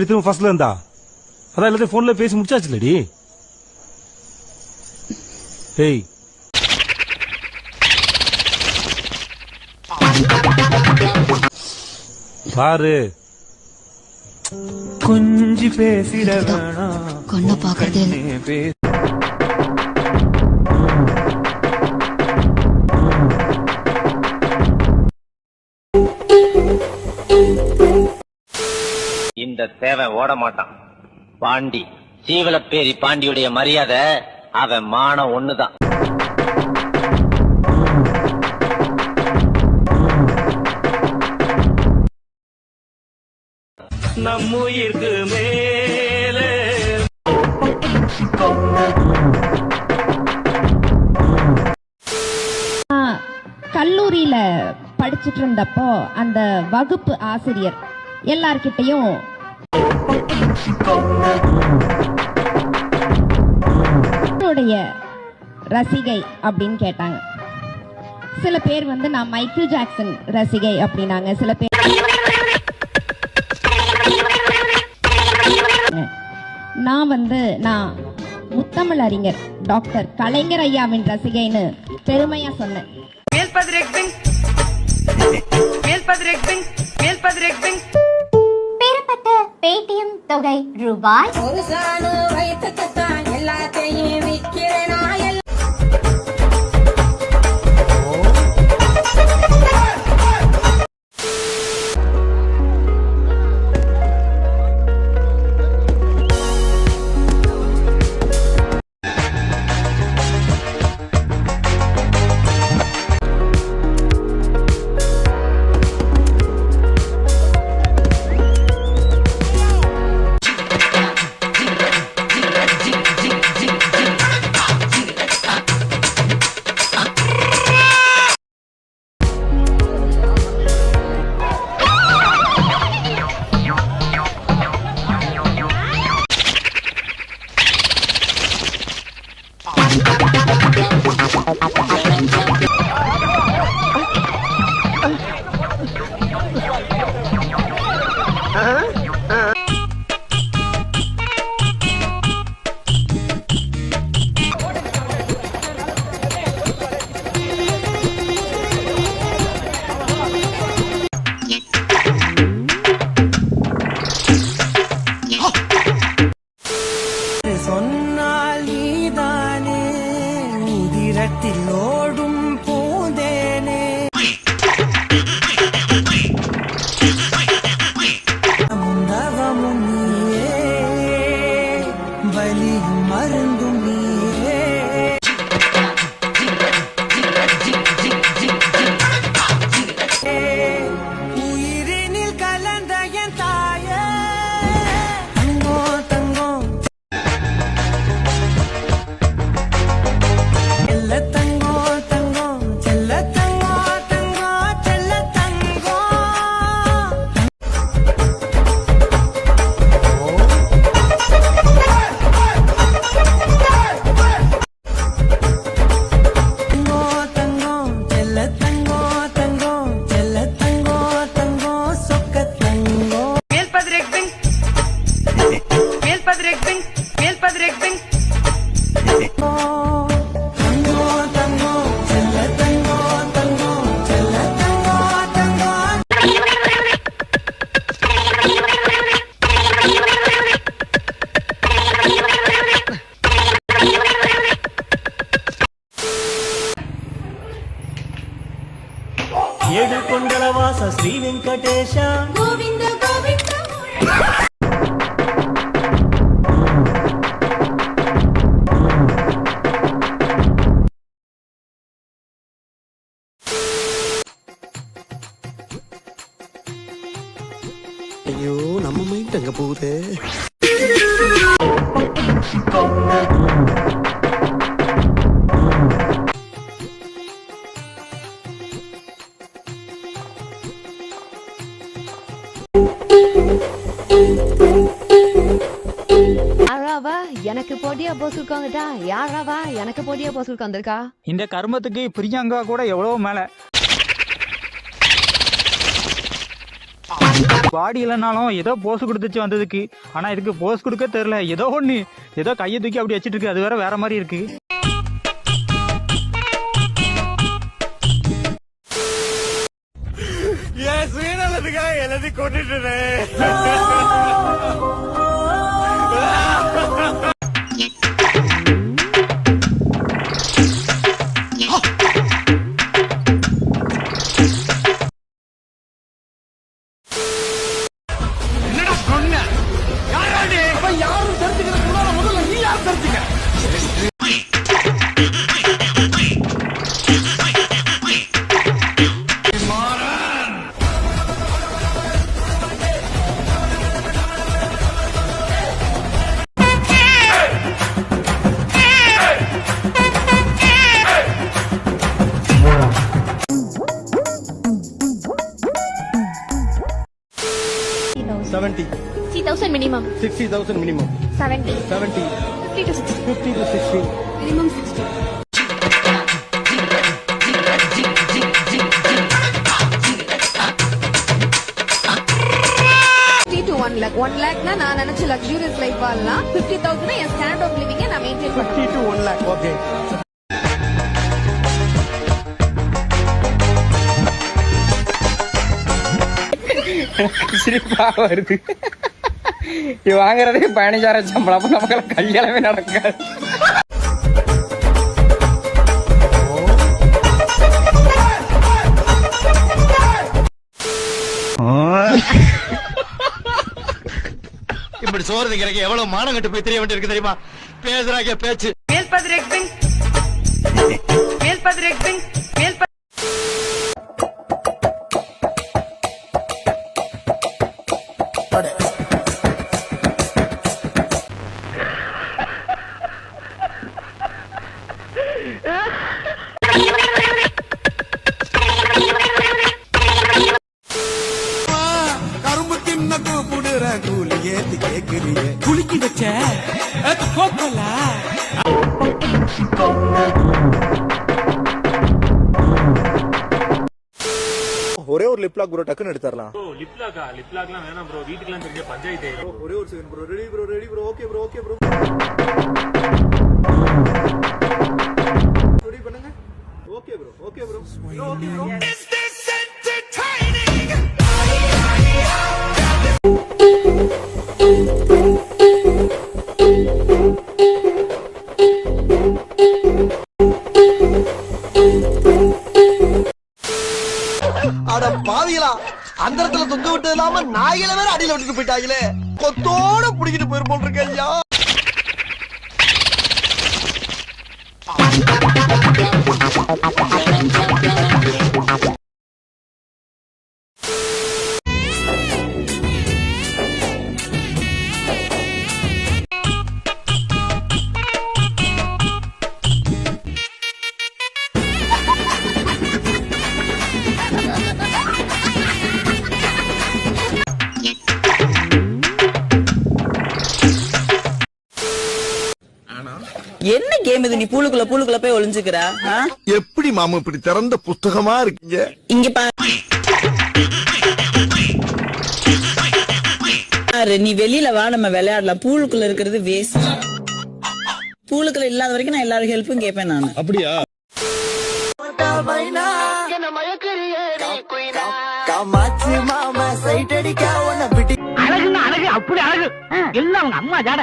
திரும்ப ஃபர்ஸ்ட்ல இருந்தா அதான் எல்லாத்தையும் போன்ல பேசி முடிச்சாச்சுலடி. ஏய் பாரு கொஞ்சி பேசிட வேணாம் கொன்ன பாக்குறது இந்த தேவை ஓட மாட்டான். பாண்டி சீவலப்பேரி பாண்டியுடைய மரியாதை அவன் மானம் ஒண்ணுதான். நம்முயிருக்கு மேலே கல்லூரியில படிச்சுட்டு இருந்தப்போ அந்த வகுப்பு ஆசிரியர் எல்லார்கிட்டையும் ரசிகை அப்படின்னு கேட்டாங்க. சில பேர் நான் மைக்கேல் ஜாக்சன் ரசிகை அப்படின்னாங்க. சில பேர் நான் முத்தமிழ் அறிஞர் டாக்டர் கலைஞர் ஐயாவின் ரசிகைன்னு பெருமையா சொன்னேன். பெறப்பட்ட பேடிஎம் தொகை ரூபாய் சொன்னால் நீதானே உதிரத்தில் ஓடும் பூந்தேனே முந்தவமும் நீயே வலியும் மருந்தும் நீயே உயிரினில் கலந்த என் தாயே ఏడుకొండలవాస శ్రీ వెంకటేశ గోవింద గోవింద ஐயோ நம்ம மைண்ட் அங்க போகுது. அவ எனக்கு போட்டியா போஸ் உட்காந்துட்டா? யாராவா எனக்கு போட்டியா போஸ் உட்காந்துருக்கா? இந்த கர்மத்துக்கு பிரியங்கா கூட எவ்வளவோ மேல. பாடி இல்லைனாலும் ஏதோ போஸ் கொடுத்துச்சு வந்ததுக்கு. ஆனா இதுக்கு போஸ் கொடுக்க தெரியல. ஏதோ ஒண்ணு ஏதோ கையை தூக்கி அப்படி வச்சிட்டு இருக்கு. அது வேற மாதிரி இருக்கு. என் சுயநலத்துக்காக எல்லாத்தையும் கொண்டுட்டு $60,000 minimum. 60,000 minimum. 70. 70. 50 to 60. 50 to 60. Minimum 60. to 1 lakh. 1 lakh na நான் நினைச்ச luxurious life வாழலாம். 50,000 என் standard of living நான் maintain 50 பண்ணுவேன். to 1 lakh. Okay. சிரிப்பா வருது. இது வாங்குறதே 15,000 சம்பளம். அப்ப நமக்கு கல்யாணமே நடக்காது. இப்படி சோறு திங்கிறக்கு எவ்வளவு மானம் கட்டு போய் தெரிய வேண்டியிருக்கு தெரியுமா? பேசுறாங்க பேச்சு. கரும்பு தின்ன கூப்பிடுற கூலி ஏத்தி கேக்குறீங்க. குலுக்கி வச்ச கோப்பலா ஒரே ஒரு லிப்லாக் ப்ரோ டக்குன்னு எடுத்துறலாம். லிப்லாக்லாம் வேணாம் ப்ரோ. வீட்டுக்குலாம் தெரிஞ்ச பஞ்சாயத்து. ஒரே ஒரு second bro. Ready bro. Okay bro. Ready பண்ணுங்க. Okay bro. Okay bro. Is this entertaining? அட பாவிகளா, அந்த இடத்துல தொங்க விட்டது இல்லாம நாய்களை வேற அடியில விட்டுட்டு போயிட்டாங்களே. கொத்தோட புடிக்கிட்டு போயிரு போல் இருக்கு ஐயா. என்ன கேம் இது? நீ பூலுக்குள்ள போய் ஒளிஞ்சுக்கிற? எப்படி மாமா இப்படி திறந்த புத்தகமா இருக்கீங்க? இங்க பாரு, நீ வெளியில வா, நம்ம விளையாடலாம். பூலுக்குள்ள இருக்கிறது வேஸ்ட். பூலுக்குள்ள இல்லாத வரைக்கும் நான் எல்லாரும் ஹெல்ப்பும் கேட்பேன் நான். அப்படியா? அழகுன்னா அழகு, அப்படி அழகு. எல்லாம் அவங்க அம்மா ஜாட.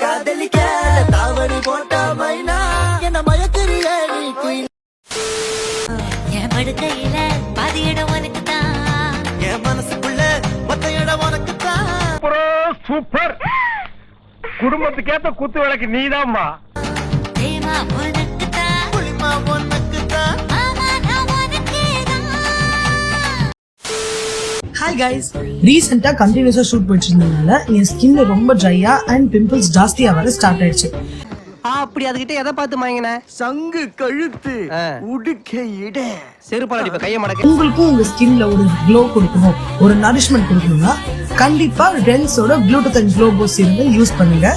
காதலிக்க தாவணி போட்ட மைனா என்ன மயக்கிறிய நீ குயில். என் படுக்கையில பாதி இடம் உனக்கு தான். என் மனசுக்குள்ள மொத்த இடம் உனக்கு தான். சூப்பர். குடும்பத்துக்கேத்த குத்து விளக்கு நீதாம்மா. தேமா உனக்கு தான். புளிமா உனக்கு தான். மாமா நான் உனக்கு தான். ஹாய் கைஸ், ரீசெண்டா கண்டினியூஸா ஷூட் போயிட்டு இருந்ததுனால என் ஸ்கின் ரொம்ப ட்ரையா அண்ட் பிம்பிள்ஸ் ஜாஸ்தியா வர ஸ்டார்ட் ஆயிடுச்சு. அப்படி அதுகிட்ட எதை பார்த்து வாங்கின? சங்கு கழுத்து உடுக்க இட செருப்பாடி இப்ப கைய மடக்க. உங்களுக்கும் உங்க ஸ்கின்ல ஒரு க்ளோ கொடுக்கணும், ஒரு நரிஷ்மெண்ட் கொடுக்கணும்னா கண்டிப்பா டென்ஸோட க்ளூட்டத்தன் க்ளோ பூஸ்ட் யூஸ் பண்ணுங்க.